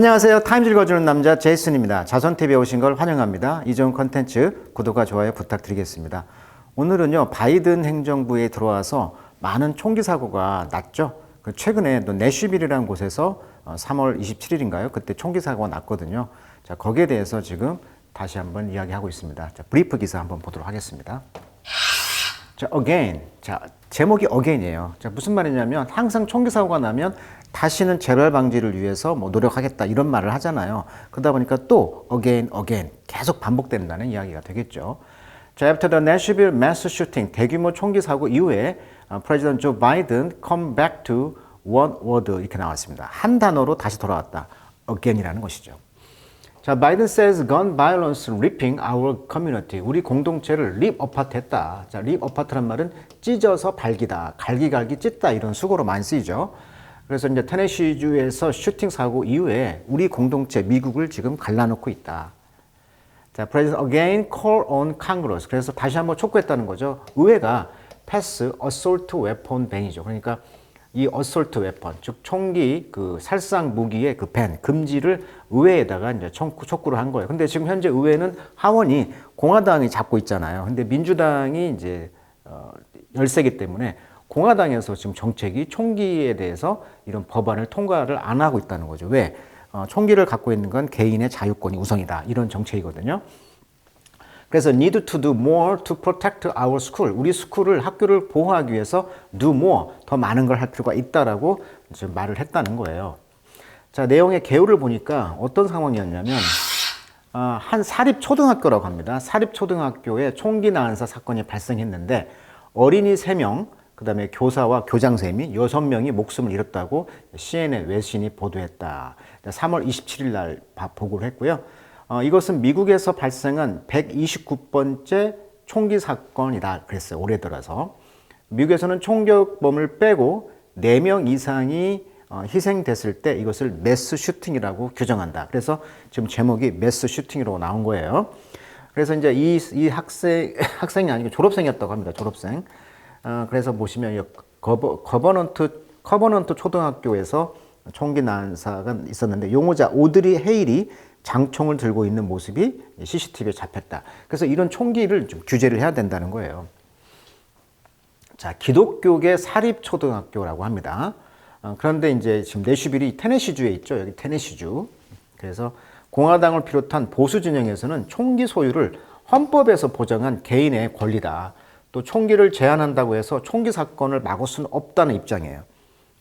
안녕하세요. 타임즈 읽어주는 남자 제이슨입니다. 자선TV에 오신 걸 환영합니다. 이 좋은 컨텐츠 구독과 좋아요 부탁드리겠습니다. 오늘은요, 바이든 행정부에 들어와서 많은 총기 사고가 났죠. 최근에 또 내슈빌이라는 곳에서 3월 27일인가요? 그때 총기 사고가 났거든요. 자, 거기에 대해서 지금 다시 한번 이야기하고 있습니다. 자, 브리프 기사 한번 보도록 하겠습니다. 자, again. 자, 제목이 again이에요. 자, 무슨 말이냐면 항상 총기 사고가 나면 다시는 재발 방지를 위해서 뭐 노력하겠다 이런 말을 하잖아요. 그러다 보니까 또 again 계속 반복된다는 이야기가 되겠죠. 자, after the Nashville mass shooting 대규모 총기 사고 이후에 프레지던트 조 바이든 come back to one word 이렇게 나왔습니다. 한 단어로 다시 돌아왔다. again이라는 것이죠. 자, 바이든 says gun violence ripping our community. 우리 공동체를 rip apart 했다. 자, rip apart란 말은 찢어서 발기다, 갈기갈기 찢다 이런 수고로 많이 쓰이죠. 그래서 이제 테네시주에서 슈팅 사고 이후에 우리 공동체 미국을 지금 갈라놓고 있다. 자, President again call on Congress. 그래서 다시 한번 촉구했다는 거죠. 의회가 pass assault weapon ban이죠. 그러니까 이 assault weapon, 즉 총기 그 살상 무기의 그 밴, 금지를 의회에다가 이제 촉구를 한 거예요. 근데 지금 현재 의회는 하원이 공화당이 잡고 있잖아요. 근데 민주당이 이제 열세기 때문에 공화당에서 지금 정책이 총기에 대해서 이런 법안을 통과를 안 하고 있다는 거죠. 왜? 총기를 갖고 있는 건 개인의 자유권이 우선이다. 이런 정책이거든요. 그래서 need to do more to protect our school. 우리 스쿨을, 학교를 보호하기 위해서 do more, 더 많은 걸 할 필요가 있다라고 지금 말을 했다는 거예요. 자, 내용의 개요를 보니까 어떤 상황이었냐면 한 사립초등학교라고 합니다. 사립초등학교에 총기 난사 사건이 발생했는데 어린이 3명, 그 다음에 교사와 교장선생님이 6명이 목숨을 잃었다고 CNN 외신이 보도했다. 3월 27일 날 보고를 했고요. 이것은 미국에서 발생한 129번째 총기 사건이다 그랬어요. 올해 들어서. 미국에서는 총격범을 빼고 4명 이상이 희생됐을 때 이것을 매스 슈팅이라고 규정한다. 그래서 지금 제목이 매스 슈팅으로 나온 거예요. 그래서 이제 이 학생이 아니고 졸업생이었다고 합니다. 졸업생. 그래서 보시면 커버넌트 초등학교에서 총기 난사가 있었는데 용의자 오드리 헤일이 장총을 들고 있는 모습이 CCTV에 잡혔다. 그래서 이런 총기를 좀 규제를 해야 된다는 거예요. 자, 기독교계 사립초등학교라고 합니다. 그런데 이제 지금 내슈빌이 테네시주에 있죠. 여기 테네시주. 그래서 공화당을 비롯한 보수 진영에서는 총기 소유를 헌법에서 보장한 개인의 권리다. 또 총기를 제한한다고 해서 총기 사건을 막을 수는 없다는 입장이에요.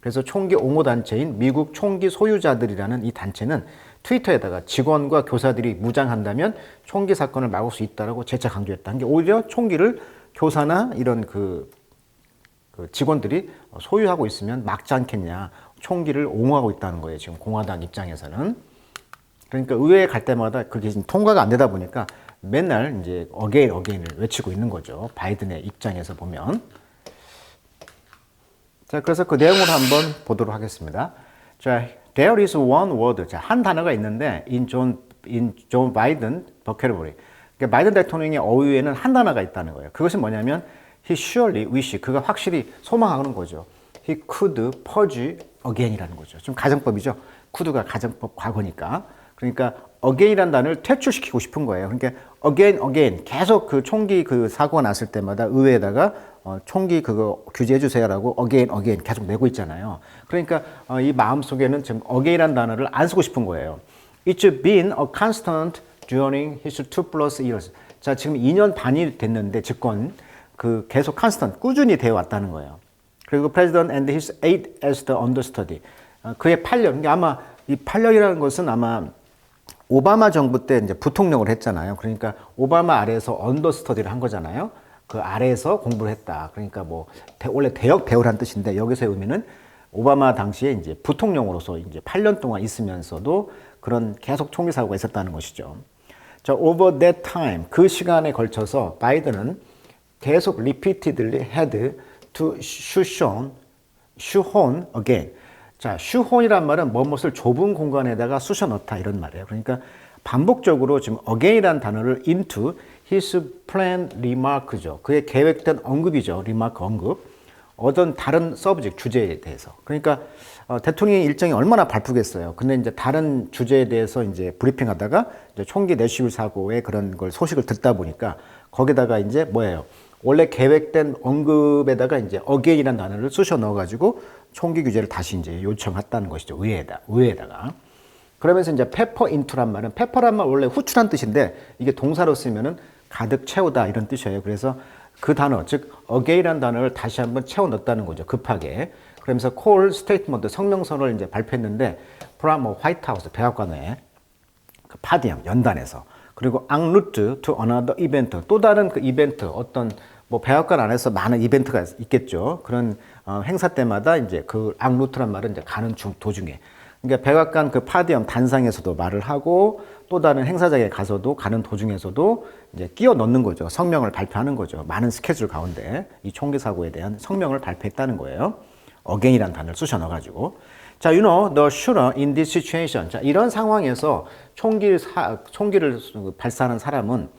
그래서 총기 옹호 단체인 미국 총기 소유자들이라는 이 단체는 트위터에다가 직원과 교사들이 무장한다면 총기 사건을 막을 수 있다라고 재차 강조했다는 게 오히려 총기를 교사나 이런 그 직원들이 소유하고 있으면 막지 않겠냐. 총기를 옹호하고 있다는 거예요. 지금 공화당 입장에서는. 그러니까 의회에 갈 때마다 그게 지금 통과가 안 되다 보니까 맨날 이제 again을 외치고 있는 거죠. 바이든의 입장에서 보면. 자, 그래서 그 내용을 한번 보도록 하겠습니다. 자, there is one word. 자, 한 단어가 있는데 in John Biden vocabulary. 그러니까 바이든 대통령의 어휘에는 한 단어가 있다는 거예요. 그것이 뭐냐면 he surely wish. 그가 확실히 소망하는 거죠. he could purge again이라는 거죠. 좀 가정법이죠. could가 가정법 과거니까. 그러니까 again이라는 단어를 퇴출시키고 싶은 거예요. 그러니까 again 계속 그 총기 그 사고가 났을 때마다 의회에다가 총기 그거 규제해 주세요라고 again 계속 내고 있잖아요. 그러니까 이 마음속에는 지금 again이라는 단어를 안 쓰고 싶은 거예요. It's been a constant during his 2+ years. 자, 지금 2년 반이 됐는데 집권 그 계속 constant 꾸준히 되어 왔다는 거예요. 그리고 President and his aide as the understudy. 그의 8년. 그러니까 아마 이 8년이라는 것은 아마 오바마 정부 때 이제 부통령을 했잖아요. 그러니까 오바마 아래에서 언더스터디를 한 거잖아요. 그 아래에서 공부를 했다. 그러니까 뭐 원래 대역 배우란 뜻인데 여기서의 의미는 오바마 당시에 이제 부통령으로서 이제 8년 동안 있으면서도 그런 계속 총기 사고가 있었다는 것이죠. 자, over that time 그 시간에 걸쳐서 바이든은 계속 repeatedly had to shoehorn again. 자, shoehorn이란 말은 무엇을 좁은 공간에다가 쑤셔 넣다 이런 말이에요. 그러니까 반복적으로 지금 again이라는 단어를 into his planned remark죠. 그의 계획된 언급이죠. remark 언급. 어떤 다른 서브젝트 주제에 대해서. 그러니까 대통령의 일정이 얼마나 바쁘겠어요. 근데 이제 다른 주제에 대해서 이제 브리핑하다가 이제 총기 내슈빌 사고의 그런 걸 소식을 듣다 보니까 거기다가 이제 뭐예요? 원래 계획된 언급에다가 이제 again이라는 단어를 쑤셔 넣어가지고 총기 규제를 다시 이제 요청했다는 것이죠. 의회에다가. 그러면서 이제 pepper into란 말은 pepper란 말 원래 후추란 뜻인데 이게 동사로 쓰면은 가득 채우다 이런 뜻이에요. 그래서 그 단어, 즉 again이라는 단어를 다시 한번 채워 넣었다는 거죠. 급하게. 그러면서 call statement 성명서를 이제 발표했는데 from 화이트하우스 백악관에 그 파디엄 연단에서 그리고 en route to another event 또 다른 그 이벤트 어떤 뭐 백악관 안에서 많은 이벤트가 있겠죠. 그런 행사 때마다 이제 그 en route란 말은 이제 가는 도중에 그러니까 백악관 그 파디엄 단상에서도 말을 하고 또 다른 행사장에 가서도 가는 도중에서도 이제 끼워 넣는 거죠. 성명을 발표하는 거죠. 많은 스케줄 가운데 이 총기 사고에 대한 성명을 발표했다는 거예요. again이라는 단어를 쑤셔 넣어가지고. 자, you know, the shooter in this situation. 자, 이런 상황에서 총기를 발사하는 사람은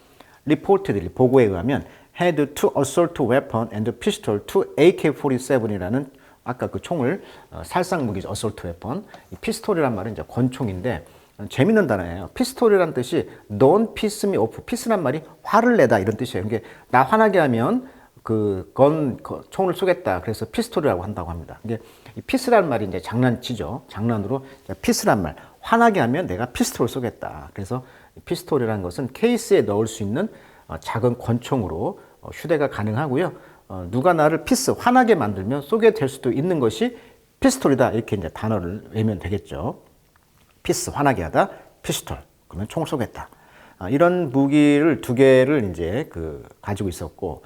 reportedly 보고에 의하면 had two assault weapon and pistol, two AK-47이라는 아까 그 총을 살상 무기죠. assault weapon. 이 피스톨이란 말은 이제 권총인데 재밌는 단어예요. 피스톨이란 뜻이 don't piss me off. piss란 말이 화를 내다 이런 뜻이에요. 이게 나 화나게 하면 그 총을 쏘겠다. 그래서 피스톨이라고 한다고 합니다. 이게 피스란 말이 이제 장난치죠. 장난으로 피스란 말. 화나게 하면 내가 피스톨을 쏘겠다. 그래서 피스톨이라는 것은 케이스에 넣을 수 있는 작은 권총으로 휴대가 가능하고요. 누가 나를 화나게 만들면 쏘게 될 수도 있는 것이 피스톨이다. 이렇게 이제 단어를 외우면 되겠죠. 화나게 하다, 피스톨. 그러면 총을 쏘겠다. 이런 무기를 두 개를 이제 가지고 있었고,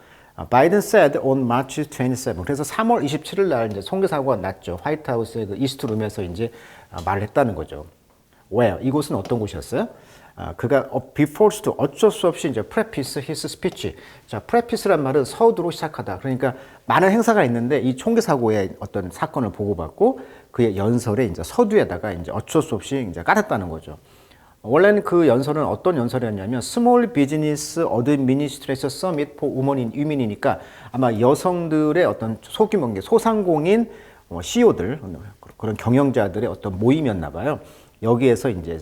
바이든 said on March 27. 그래서 3월 27일 날 이제 총기 사고가 났죠. 화이트하우스의 그 이스트룸에서 이제 말을 했다는 거죠. Where? 이곳은 어떤 곳이었어요? 그가 before to 어쩔 수 없이 이제 preface his speech. 자, preface란 말은 서두로 시작하다. 그러니까 많은 행사가 있는데 이 총기 사고의 어떤 사건을 보고받고 그의 연설에 이제 서두에다가 이제 어쩔 수 없이 이제 깔았다는 거죠. 원래는 그 연설은 어떤 연설이었냐면 Small Business Administration Summit for Women이니까 아마 여성들의 어떤 소규모 소상공인 CEO들 그런 경영자들의 어떤 모임이었나 봐요. 여기에서 이제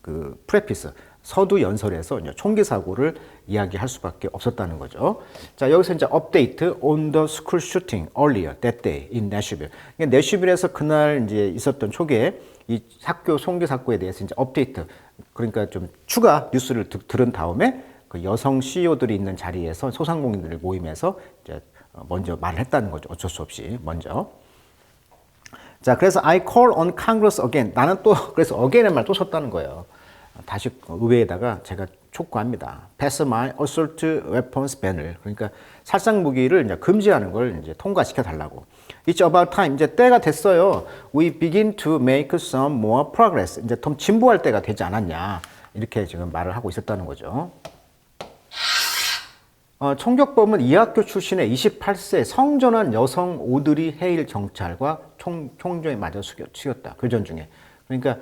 그 프레피스 서두 연설에서 이제 총기 사고를 이야기할 수밖에 없었다는 거죠. 자, 여기서 이제 update on the school shooting earlier that day in Nashville. 그러니까 내슈빌에서 그날 이제 있었던 초기에 이 학교 총기 사고에 대해서 이제 업데이트, 그러니까 좀 추가 뉴스를 들은 다음에 그 여성 CEO들이 있는 자리에서 소상공인들 모임에서 이제 먼저 말을 했다는 거죠. 어쩔 수 없이 먼저. 자, 그래서 I call on Congress again. 나는 또 그래서 again의 말 또 썼다는 거예요. 다시 의회에다가 제가 촉구합니다. Pass my assault weapons ban을. 그러니까 살상 무기를 이제 금지하는 걸 이제 통과시켜 달라고. It's about time. 이제 때가 됐어요. We begin to make some more progress. 이제 좀 진보할 때가 되지 않았냐. 이렇게 지금 말을 하고 있었다는 거죠. 총격범은 이 학교 출신의 28세 성전환 여성 오드리 헤일 경찰과 총정에 맞아 죽였다. 교전 중에. 그러니까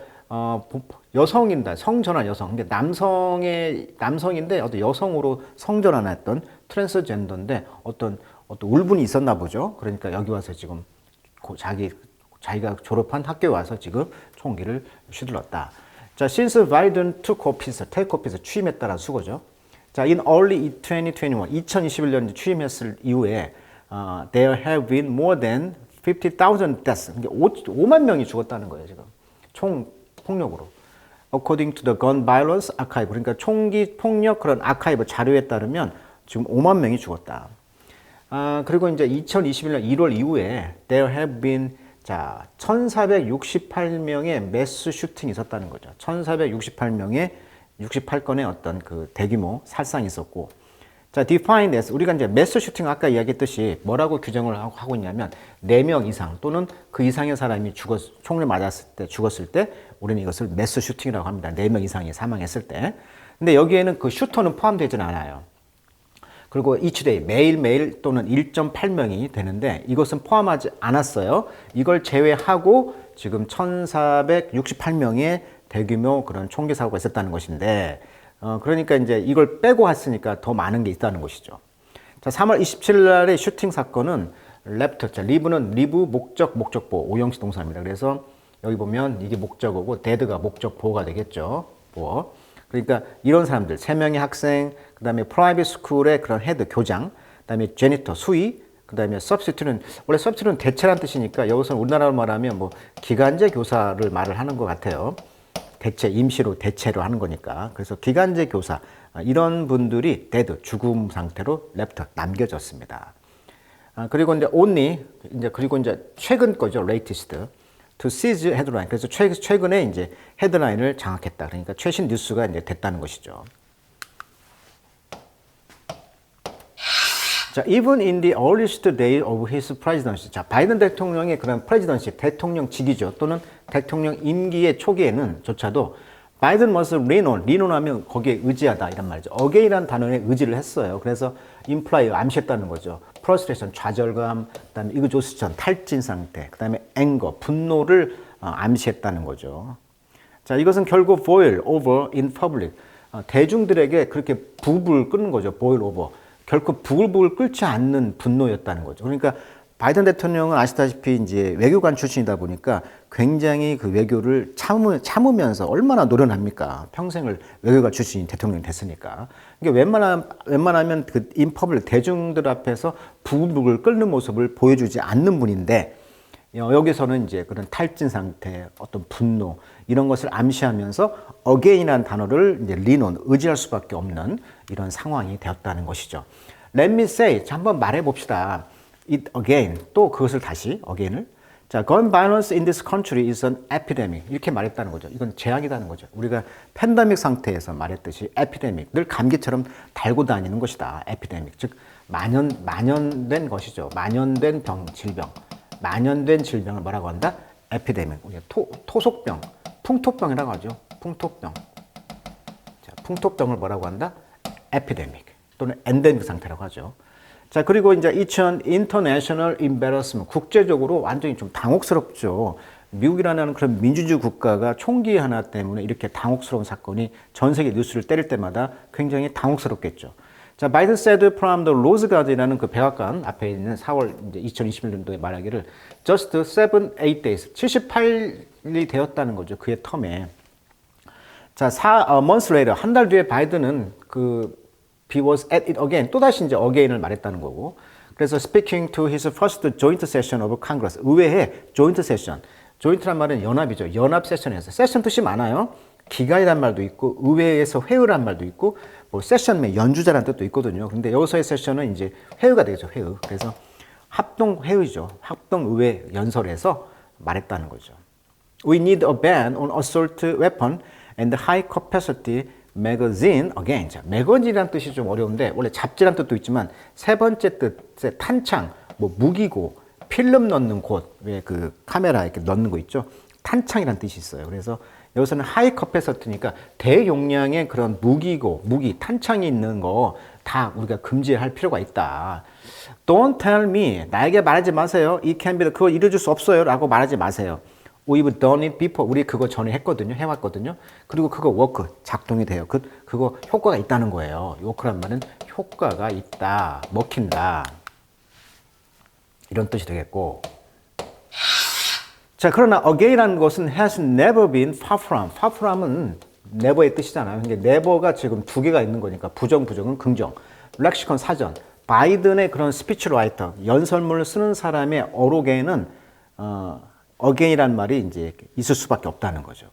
여성인다. 성전환 여성. 근데 남성인데 어떤 여성으로 성전환했던 트랜스젠더인데 어떤 울분이 있었나 보죠. 그러니까 여기 와서 지금 자기가 졸업한 학교에 와서 지금 총기를 휘둘렀다. 자, since Biden took office, 취임했다라는 수거죠. 자, in early 2021년 취임했을 이후에 there have been more than 50,000 deaths. 그러니까 5만 명이 죽었다는 거예요, 지금. 총 폭력으로. According to the Gun Violence Archive. 그러니까 총기 폭력 그런 아카이브 자료에 따르면 지금 5만 명이 죽었다. 그리고 이제 2021년 1월 이후에 there have been 1,468명의 매스 슈팅이 있었다는 거죠. 1,468명의 68건의 어떤 그 대규모 살상이 있었고, 자, defined as 우리가 이제 매스 슈팅 아까 이야기했듯이 뭐라고 규정을 하고 있냐면 4명 이상 또는 그 이상의 사람이 총을 맞았을 때 죽었을 때 우리는 이것을 매스 슈팅이라고 합니다. 4명 이상이 사망했을 때. 근데 여기에는 그 슈터는 포함되지는 않아요. 그리고 each day 매일매일 또는 1.8명이 되는데 이것은 포함하지 않았어요. 이걸 제외하고 지금 1,468명의 대규모 그런 총기 사고가 있었다는 것인데, 그러니까 이제 이걸 빼고 했으니까 더 많은 게 있다는 것이죠. 자, 3월 27일 날의 슈팅 사건은 left. 자, live는 live 목적, 목적보, 오형식 동사입니다. 그래서 여기 보면 이게 목적어고 dead가 목적보가 되겠죠. 보어. 그러니까 이런 사람들, 3명의 학생, 그 다음에 프라이빗 스쿨의 그런 헤드, 교장, 그 다음에 제니터, 수의, 그 다음에 substitute는, 원래 substitute는 대체란 뜻이니까 여기서는 우리나라로 말하면 뭐 기간제 교사를 말을 하는 것 같아요. 대체, 임시로 대체로 하는 거니까. 그래서 기간제 교사, 이런 분들이 dead, 죽음 상태로 left, 남겨졌습니다. 그리고 이제 only, 그리고 이제 최근 거죠, latest. to seize headline. 그래서 최근에 이제 헤드라인을 장악했다. 그러니까 최신 뉴스가 이제 됐다는 것이죠. 자, even in the earliest day of his presidency. 자, 바이든 대통령의 그런 presidency, 대통령직이죠. 또는 대통령 임기의 초기에는 조차도 바이든 must lean on 하면 거기에 의지하다 이란 말이죠. again이라는 단어에 의지를 했어요. 그래서 imply, 암시했다는 거죠. frustration, 좌절감, 그다음에 exhaustion, 탈진 상태, 그다음에 anger, 분노를 암시했다는 거죠. 자, 이것은 결국 boil over in public. 대중들에게 그렇게 부불 끄는 거죠. boil over. 결코 부글부글 끓지 않는 분노였다는 거죠. 그러니까 바이든 대통령은 아시다시피 이제 외교관 출신이다 보니까 굉장히 그 외교를 참으면서 얼마나 노련합니까? 평생을 외교관 출신이 대통령이 됐으니까. 그러니까 웬만하면 그 인퍼블릭 대중들 앞에서 부글부글 끓는 모습을 보여주지 않는 분인데 여기서는 이제 그런 탈진 상태, 어떤 분노 이런 것을 암시하면서 again이라는 단어를 이제 lean on, 의지할 수밖에 없는 이런 상황이 되었다는 것이죠. Let me say, 자, 한번 말해 봅시다. It again, 또 그것을 다시 again을. 자, gun violence in this country is an epidemic. 이렇게 말했다는 거죠. 이건 재앙이라는 거죠. 우리가 팬데믹 상태에서 말했듯이 epidemic, 늘 감기처럼 달고 다니는 것이다. epidemic, 즉 만연된 것이죠. 만연된 질병. 만연된 질병을 뭐라고 한다? 에피데믹. 토속병, 풍토병이라고 하죠. 풍토병. 자, 풍토병을 뭐라고 한다? 에피데믹 또는 엔데믹 상태라고 하죠. 자, 그리고 이제 international embarrassment. 국제적으로 완전히 좀 당혹스럽죠. 미국이라는 그런 민주주의 국가가 총기 하나 때문에 이렇게 당혹스러운 사건이 전 세계 뉴스를 때릴 때마다 굉장히 당혹스럽겠죠. 자, 바이든 said from the Rose Garden이라는 그 백악관 앞에 있는 4월 이제 2021년도에 말하기를 just 8 days, 78일이 되었다는 거죠. 그의 텀에. 자, months later, 한 달 뒤에 바이든은 he was at it again, 또다시 이제 again을 말했다는 거고. 그래서 speaking to his first joint session of Congress, 의회의 joint session. joint란 말은 연합이죠. 연합 세션에서. 세션 뜻이 많아요. 기간이란 말도 있고, 의회에서 회의란 말도 있고, 뭐 세션의 연주자라는 뜻도 있거든요. 근데 여기서의 세션은 이제 회의가 되겠죠. 회의. 그래서 합동 회의죠. 합동 의회 연설에서 말했다는 거죠. We need a ban on assault weapon and high capacity magazine again. 자, 매거진이라는 뜻이 좀 어려운데 원래 잡지라는 뜻도 있지만 세 번째 뜻의 탄창, 뭐 무기고, 필름 넣는 곳, 왜 그 카메라 이렇게 넣는 거 있죠. 탄창이라는 뜻이 있어요. 그래서 여기서는 하이 커패서티니까 대용량의 그런 무기, 탄창이 있는 거 다 우리가 금지할 필요가 있다. Don't tell me, 나에게 말하지 마세요. It can be, 그거 이뤄줄 수 없어요. 라고 말하지 마세요. We've done it before. 우리 그거 전에 했거든요. 해왔거든요. 그리고 그거 워크, 작동이 돼요. 그거 효과가 있다는 거예요. 워크란 말은 효과가 있다, 먹힌다. 이런 뜻이 되겠고. 자, 그러나 again이라는 것은 has never been far from. far from은 never의 뜻이잖아요. 근데 never가 지금 두 개가 있는 거니까 부정은 긍정. 렉시컨 사전. 바이든의 그런 스피치라이터, 연설문을 쓰는 사람의 어록에는 again이라는 말이 이제 있을 수밖에 없다는 거죠.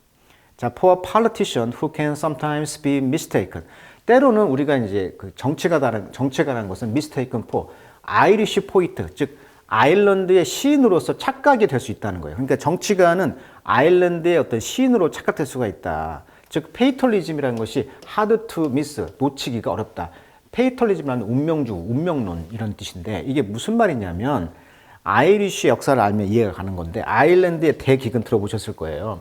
자, for a politician who can sometimes be mistaken. 때로는 우리가 이제 그 정치가라는 것은 mistaken for 아이리시 포이트, 즉 아일랜드의 시인으로서 착각이 될 수 있다는 거예요. 그러니까 정치가는 아일랜드의 어떤 시인으로 착각될 수가 있다. 즉 페이털리즘이라는 것이 hard to miss, 놓치기가 어렵다. 페이털리즘이라는 운명론 이런 뜻인데 이게 무슨 말이냐면 아이리쉬 역사를 알면 이해가 가는 건데 아일랜드의 대기근 들어보셨을 거예요.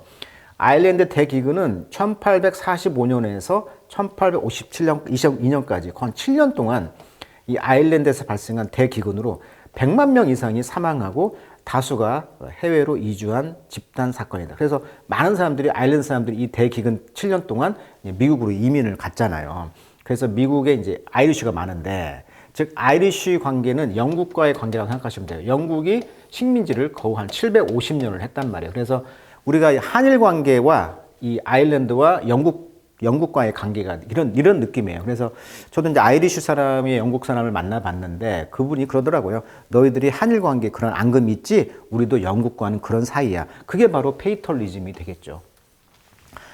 아일랜드 대기근은 1845년에서 1857년, 22년까지 한 7년 동안 이 아일랜드에서 발생한 대기근으로 100만 명 이상이 사망하고 다수가 해외로 이주한 집단 사건이다. 그래서 많은 사람들이 아일랜드 사람들이 이 대기근 7년 동안 미국으로 이민을 갔잖아요. 그래서 미국에 이제 아이리쉬가 많은데 즉 아이리쉬 관계는 영국과의 관계라고 생각하시면 돼요. 영국이 식민지를 거의 한 750년을 했단 말이에요. 그래서 우리가 한일 관계와 이 아일랜드와 영국과의 관계가 이런 느낌이에요. 그래서 저도 이제 아이리쉬 사람이 영국 사람을 만나봤는데 그분이 그러더라고요. 너희들이 한일 관계 그런 앙금이 있지 우리도 영국과는 그런 사이야. 그게 바로 페이털리즘이 되겠죠.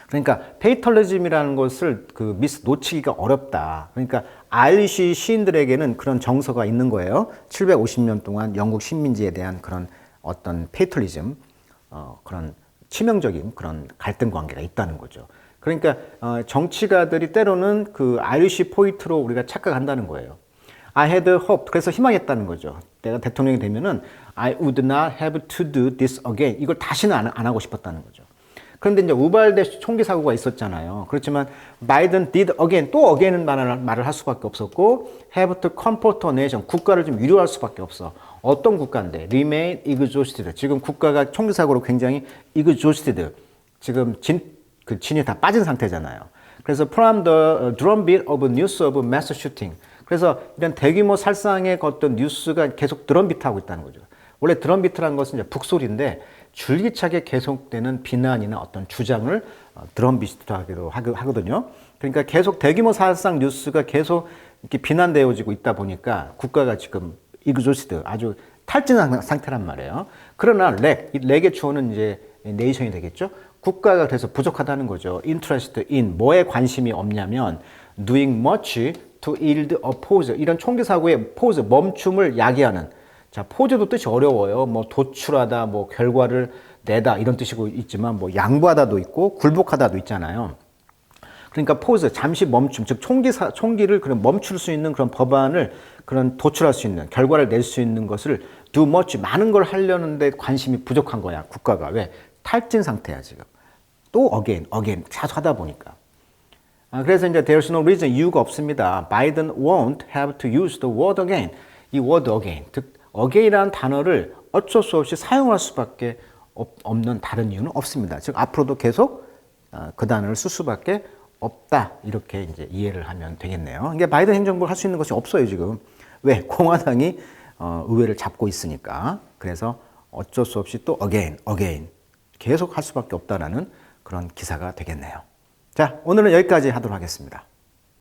그러니까 페이털리즘이라는 것을 놓치기가 어렵다. 그러니까 아이리쉬 시인들에게는 그런 정서가 있는 거예요. 750년 동안 영국 식민지에 대한 그런 어떤 페이털리즘, 그런 치명적인 그런 갈등 관계가 있다는 거죠. 그러니까 정치가들이 때로는 그 아이리쉬 포인트로 우리가 착각한다는 거예요. I had hope. 그래서 희망했다는 거죠. 내가 대통령이 되면은 I would not have to do this again. 이걸 다시는 안 하고 싶었다는 거죠. 그런데 이제 우발대 총기 사고가 있었잖아요. 그렇지만 바이든 did again, 또 again은 말을 할 수밖에 없었고 have to comfort a nation, 국가를 좀 위로할 수밖에 없어. 어떤 국가인데? remain exhausted. 지금 국가가 총기 사고로 굉장히 exhausted. 지금 진이 다 빠진 상태잖아요. 그래서 from the drumbeat of news of mass shooting. 그래서 이런 대규모 살상의 어떤 뉴스가 계속 드럼비트하고 있다는 거죠. 원래 드럼비트라는 것은 이제 북소리인데 줄기차게 계속되는 비난이나 어떤 주장을 드럼비트하기도 하거든요. 그러니까 계속 대규모 살상 뉴스가 계속 이렇게 비난되어지고 있다 보니까 국가가 지금 exhausted, 아주 탈진한 상태란 말이에요. 그러나 렉의 주어는 이제 네이션이 되겠죠. 국가가 그래서 부족하다는 거죠. interest in, 뭐에 관심이 없냐면 doing much to yield a pause. 이런 총기 사고의 pause, 멈춤을 야기하는. 자, 포즈도 뜻이 어려워요. 뭐 도출하다, 뭐 결과를 내다 이런 뜻이고 있지만 뭐 양보하다도 있고 굴복하다도 있잖아요. 그러니까 포즈, 잠시 멈춤, 즉 총기를 그런 멈출 수 있는 그런 법안을 그런 도출할 수 있는 결과를 낼 수 있는 것을 do much, 많은 걸 하려는데 관심이 부족한 거야. 국가가. 왜? 탈진 상태야 지금. 또 again 자주 하다 보니까. 그래서 이제 there's no reason, 이유가 없습니다. Biden won't have to use the word again. 이 word again, 즉 again이라는 단어를 어쩔 수 없이 사용할 수밖에 없는 다른 이유는 없습니다. 즉 앞으로도 계속 그 단어를 쓸 수밖에 없다. 이렇게 이제 이해를 하면 되겠네요. 이게 바이든 행정부가 할 수 있는 것이 없어요 지금. 왜? 공화당이 의회를 잡고 있으니까. 그래서 어쩔 수 없이 또 again 계속 할 수밖에 없다라는 그런 기사가 되겠네요. 자, 오늘은 여기까지 하도록 하겠습니다.